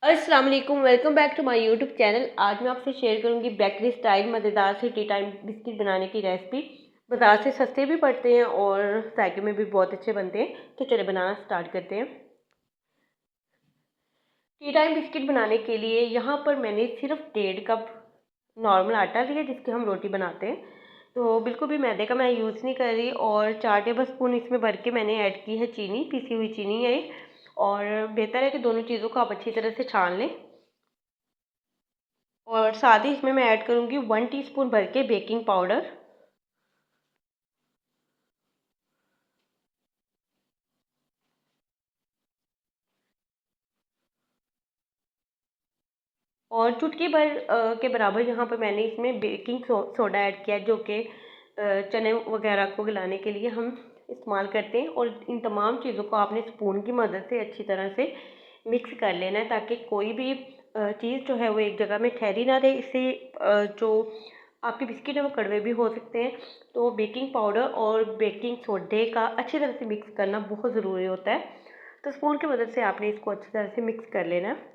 अस्सलाम वालेकुम, welcome back to my YouTube channel. आज मैं आपसे शेयर करूंगी बेकरी स्टाइल मज़ेदार से टी टाइम बिस्किट बनाने की रेसिपी। बाज़ार से सस्ते भी पड़ते हैं और जायके में भी बहुत अच्छे बनते हैं। तो चलिए बनाना स्टार्ट करते हैं। टी टाइम बिस्किट बनाने के लिए यहाँ पर मैंने सिर्फ 1.5 कप नॉर्मल आटा लिया जिसकी हम रोटी बनाते हैं। तो बिल्कुल भी मैदे का मैं यूज़ नहीं कर रही। और 4 टेबल स्पून इसमें भर के मैंने ऐड की है चीनी, पिसी हुई चीनी है। और बेहतर है कि दोनों चीज़ों को आप अच्छी तरह से छान लें। और साथ ही इसमें मैं ऐड करूँगी 1 टीस्पून भर के बेकिंग पाउडर। और चुटकी भर के बराबर यहाँ पर मैंने इसमें बेकिंग सोडा ऐड किया जो कि चने वगैरह को गलाने के लिए हम इस्तेमाल करते हैं। और इन तमाम चीज़ों को आपने स्पून की मदद से अच्छी तरह से मिक्स कर लेना है ताकि कोई भी चीज़ जो है वो एक जगह में ठहरी ना रहे। इससे जो आपके बिस्किट है वो कड़वे भी हो सकते हैं। तो बेकिंग पाउडर और बेकिंग सोडे का अच्छी तरह से मिक्स करना बहुत ज़रूरी होता है। तो स्पून की मदद से आपने इसको अच्छी तरह से मिक्स कर लेना है।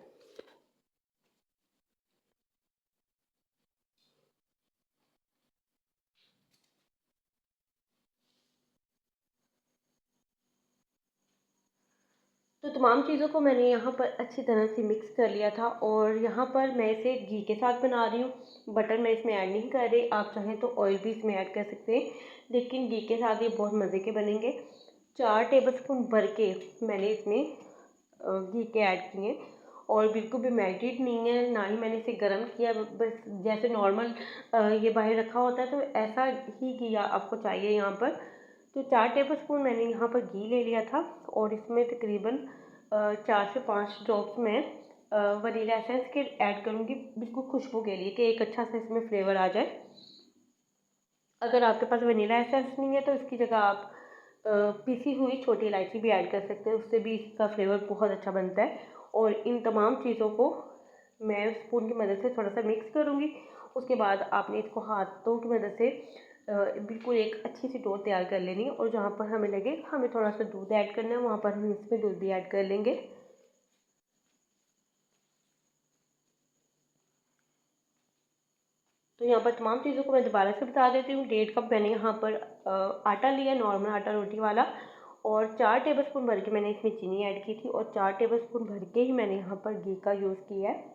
तो तमाम चीज़ों को मैंने यहाँ पर अच्छी तरह से मिक्स कर लिया था। और यहाँ पर मैं इसे घी के साथ बना रही हूँ, बटर मैं इसमें ऐड नहीं कर रही। आप चाहें तो ऑयल भी इसमें ऐड कर सकते हैं, लेकिन घी के साथ ये बहुत मज़े के बनेंगे। 4 टेबल स्पून भर के मैंने इसमें घी के ऐड किए। और बिल्कुल भी मेल्टेड नहीं है, ना ही मैंने इसे गर्म किया। बस जैसे नॉर्मल ये बाहर रखा होता है तो ऐसा ही घी आपको चाहिए यहाँ पर। तो 4 टेबल स्पून मैंने यहाँ पर घी ले लिया था। और इसमें तकरीबन 4 से 5 ड्रॉप्स में वनीला एसेंस के ऐड करूँगी, बिल्कुल खुशबू के लिए कि एक अच्छा सा इसमें फ्लेवर आ जाए। अगर आपके पास वनीला एसेंस नहीं है तो इसकी जगह आप पिसी हुई छोटी इलायची भी ऐड कर सकते हैं, उससे भी इसका फ्लेवर बहुत अच्छा बनता है। और इन तमाम चीज़ों को मैं स्पून की मदद से थोड़ा सा मिक्स करूँगी। उसके बाद आपने इसको हाथों की मदद से बिल्कुल एक अच्छी सी डो तैयार कर लेनी है। और जहाँ पर हमें लगे हमें थोड़ा सा दूध ऐड करना है वहाँ पर हम इसमें दूध भी ऐड कर लेंगे। तो यहाँ पर तमाम चीज़ों को मैं दोबारा से बता देती हूँ। 1.5 कप मैंने यहाँ पर आटा लिया, नॉर्मल आटा रोटी वाला। और 4 टेबल स्पून भर के मैंने इसमें चीनी ऐड की थी। और 4 टेबल स्पून भर के ही मैंने यहाँ पर घी का यूज़ किया है।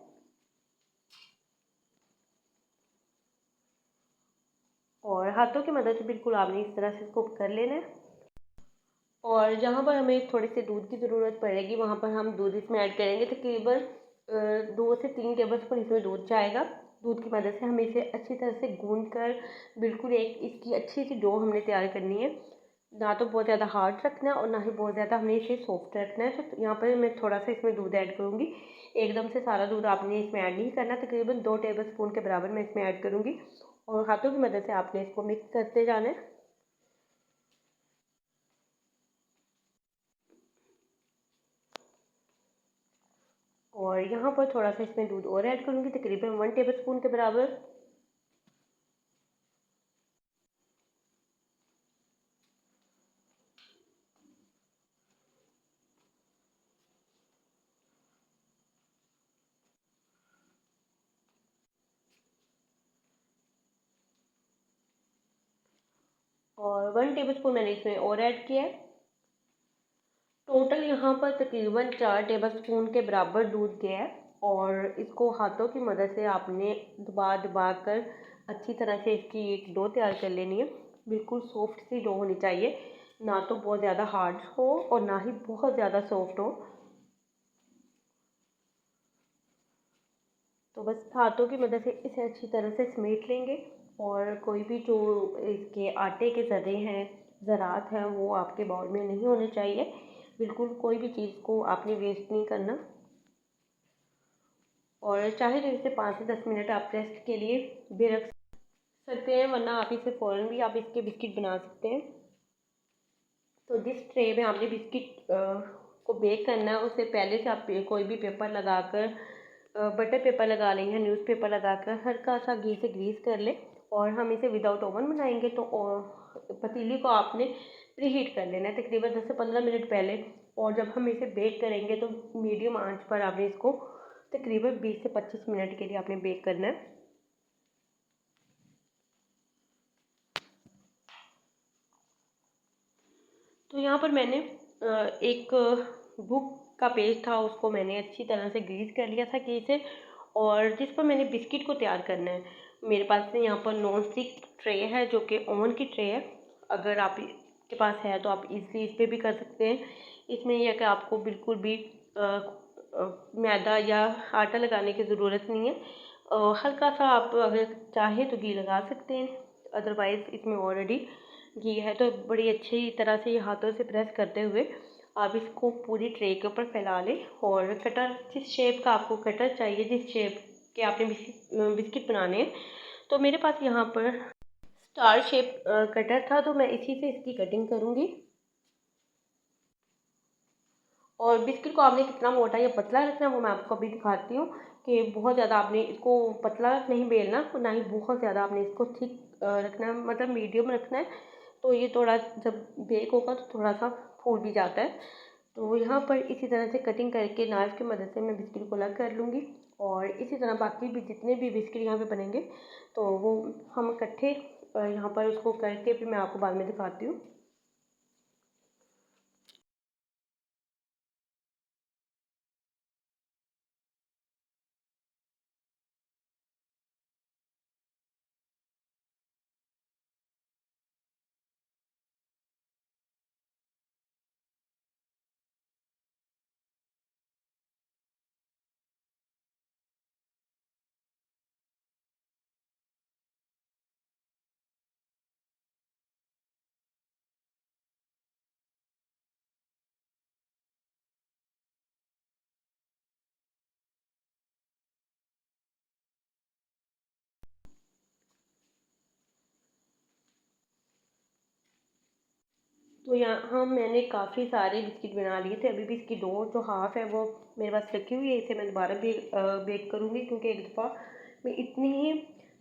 और हाथों की मदद से बिल्कुल आपने इस तरह से इसको कर लेना है। और जहाँ पर हमें थोड़े से दूध की ज़रूरत पड़ेगी वहाँ पर हम दूध इसमें ऐड करेंगे। तकरीबन 2 से 3 टेबल स्पून इसमें दूध जाएगा। दूध की मदद से हमें इसे अच्छी तरह से गूंद कर बिल्कुल एक इसकी अच्छी सी डो हमने तैयार करनी है। ना तो बहुत ज़्यादा हार्ड रखना है और ना ही बहुत ज़्यादा हमने इसे सॉफ्ट रखना है। तो यहाँ पर मैं थोड़ा सा इसमें दूध ऐड करूँगी। एकदम से सारा दूध आपने इसमें ऐड नहीं करना, तकरीबन 2 टेबल स्पून के बराबर मैं इसमें ऐड करूँगी। और हाथों की मदद से आपने इसको मिक्स करते जाना है। और यहाँ पर थोड़ा सा इसमें दूध और ऐड करूँगी, तकरीबन 1 टेबल स्पून के बराबर। और 1 टेबल स्पून मैंने इसमें और ऐड किया है। टोटल यहाँ पर तकरीबन 4 टेबल स्पून के बराबर दूध गया है। और इसको हाथों की मदद से आपने दबा दबा कर अच्छी तरह से इसकी एक डो तैयार कर लेनी है। बिल्कुल सॉफ्ट सी डो होनी चाहिए, ना तो बहुत ज़्यादा हार्ड हो और ना ही बहुत ज़्यादा सॉफ्ट हो। तो बस हाथों की मदद से इसे अच्छी तरह से समेट लेंगे। और कोई भी जो इसके आटे के ज़रे हैं, ज़रात हैं, वो आपके बाउल में नहीं होने चाहिए। बिल्कुल कोई भी चीज़ को आपने वेस्ट नहीं करना। और चाहे तो इसे 5 से 10 मिनट आप रेस्ट के लिए भी रख सकते हैं, वरना आप इसे फ़ौरन भी आप इसके बिस्किट बना सकते हैं। तो जिस ट्रे में आपने बिस्किट को बेक करना है उससे पहले से आप कोई भी पेपर लगाकर बटर पेपर लगा लें या न्यूज़पेपर लगाकर हल्का सा घी से ग्रीस कर लें। और हम इसे विदाउट ओवन बनाएंगे तो पतीली को आपने प्री हीट कर लेना है तकरीबन 10 से 15 मिनट पहले। और जब हम इसे बेक करेंगे तो मीडियम आंच पर आपने इसको तकरीबन 20 से 25 मिनट के लिए आपने बेक करना है। तो यहाँ पर मैंने एक बुक का पेज था, उसको मैंने अच्छी तरह से ग्रीस कर लिया था घी से, और जिस पर मैंने बिस्किट को तैयार करना है। मेरे पास से यहाँ पर नॉन स्टिक ट्रे है, जो कि ओवन की ट्रे है। अगर आप के पास है तो आप इजली इस पर भी कर सकते हैं। इसमें यह है कि आपको बिल्कुल भी मैदा या आटा लगाने की ज़रूरत नहीं है। हल्का सा आप अगर चाहें तो घी लगा सकते हैं, अदरवाइज़ इसमें ऑलरेडी घी है। तो बड़ी अच्छी तरह से ये हाथों से प्रेस करते हुए आप इसको पूरी ट्रे के ऊपर फैला लें, और कटर जिस शेप का आपको कटर चाहिए, जिस शेप के आपने बिस्किट बनाने हैं, तो मेरे पास यहाँ पर स्टार शेप कटर था, तो मैं इसी से इसकी कटिंग करूँगी। और बिस्किट को आपने कितना मोटा या पतला रखना है वो मैं आपको अभी दिखाती हूँ, कि बहुत ज़्यादा आपने इसको पतला नहीं बेलना, ना ही बहुत ज़्यादा आपने इसको थिक रखना है, मतलब मीडियम रखना है। तो ये थोड़ा जब बेक होगा तो थोड़ा सा फूल भी जाता है। तो यहाँ पर इसी तरह से कटिंग करके नाइफ़ की मदद से मैं बिस्किट को अलग कर लूँगी, और इसी तरह बाकी भी जितने भी बिस्किट यहाँ पे बनेंगे तो वो हम इकट्ठे यहाँ पर उसको करके फिर मैं आपको बाद में दिखाती हूँ। तो यहाँ मैंने काफ़ी सारे बिस्किट बना लिए थे। अभी भी इसकी दो जो हाफ़ है वो मेरे पास रखी हुई है, इसे मैं दोबारा भी बेक करूँगी, क्योंकि एक दफ़ा में इतनी ही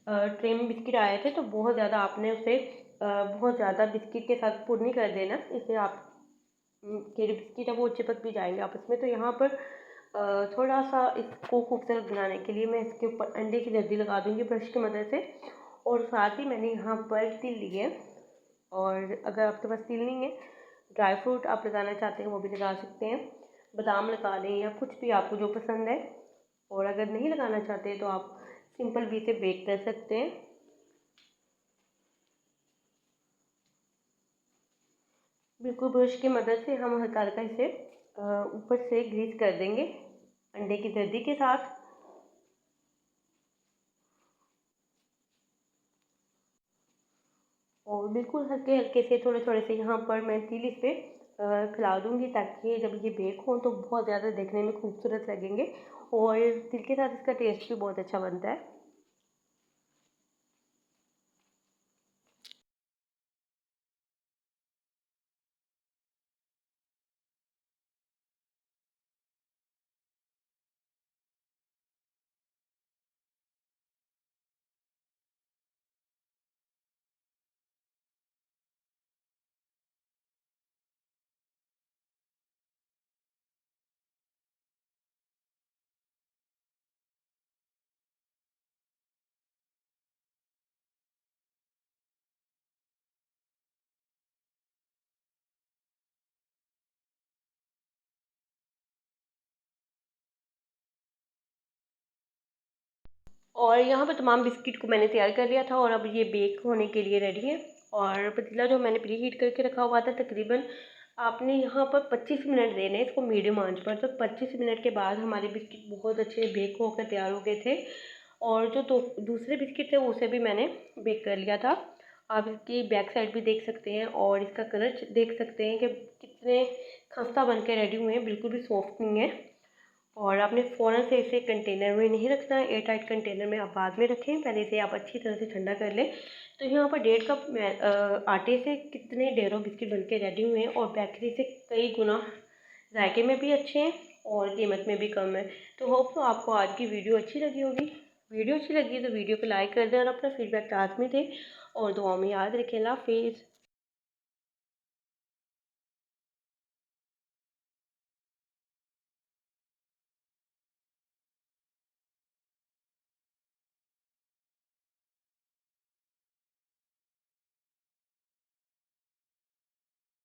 ट्रे में बिस्किट आए थे, तो बहुत ज़्यादा आपने उसे बहुत ज़्यादा बिस्किट के साथ पुर नहीं कर देना, इससे आप के जो बिस्किट है वो चिपक भी जाएंगे आपस में। तो यहाँ पर थोड़ा सा इसको खूबसूरत बनाने के लिए मैं इसके ऊपर अंडे की जर्दी लगा दूँगी ब्रश की मदद से, और साथ ही मैंने यहाँ पर तिल लिए। और अगर आपके पास तिल नहीं है, ड्राई फ्रूट आप लगाना चाहते हैं वो भी लगा सकते हैं, बादाम लगा लें या कुछ भी आपको जो पसंद है। और अगर नहीं लगाना चाहते तो आप सिंपल भी इसे बेक कर सकते हैं। बिल्कुल ब्रश की मदद से हम हल्का हल्का इसे ऊपर से ग्रीस कर देंगे अंडे की जर्दी के साथ। और बिल्कुल हल्के हल्के से थोड़े थोड़े से यहाँ पर मैं तिल इस पर खिला दूँगी, ताकि जब ये बेक हो तो बहुत ज़्यादा देखने में खूबसूरत लगेंगे, और तिल के साथ इसका टेस्ट भी बहुत अच्छा बनता है। और यहाँ पर तमाम बिस्किट को मैंने तैयार कर लिया था, और अब ये बेक होने के लिए रेडी है। और पतीला जो मैंने प्री हीट करके रखा हुआ था, तकरीबन आपने यहाँ पर 25 मिनट देने हैं इसको मीडियम आंच पर। तो 25 मिनट के बाद हमारे बिस्किट बहुत अच्छे बेक होकर तैयार हो गए थे, और जो दूसरे बिस्किट थे उसे भी मैंने बेक कर लिया था। आप इसकी बैक साइड भी देख सकते हैं, और इसका कलर देख सकते हैं कि कितने खस्ता बन के रेडी हुए हैं, बिल्कुल भी सॉफ्ट नहीं है। और आपने फ़ौरन से इसे कंटेनर में नहीं रखना है, एयर टाइट कंटेनर में आप बाद में रखें, पहले इसे आप अच्छी तरह से ठंडा कर लें। तो यहाँ पर 1.5 कप आटे से कितने ढेरों बिस्किट बन के रेडी हुए हैं, और बेकरी से कई गुना जायके में भी अच्छे हैं और कीमत में भी कम है। तो होप तो आपको आज की वीडियो अच्छी लगी होगी। वीडियो अच्छी लगी तो वीडियो को लाइक कर दें, और अपना फीडबैक लाजमी दें, और दुआ में याद रखें। अल्लाह हाफिज़।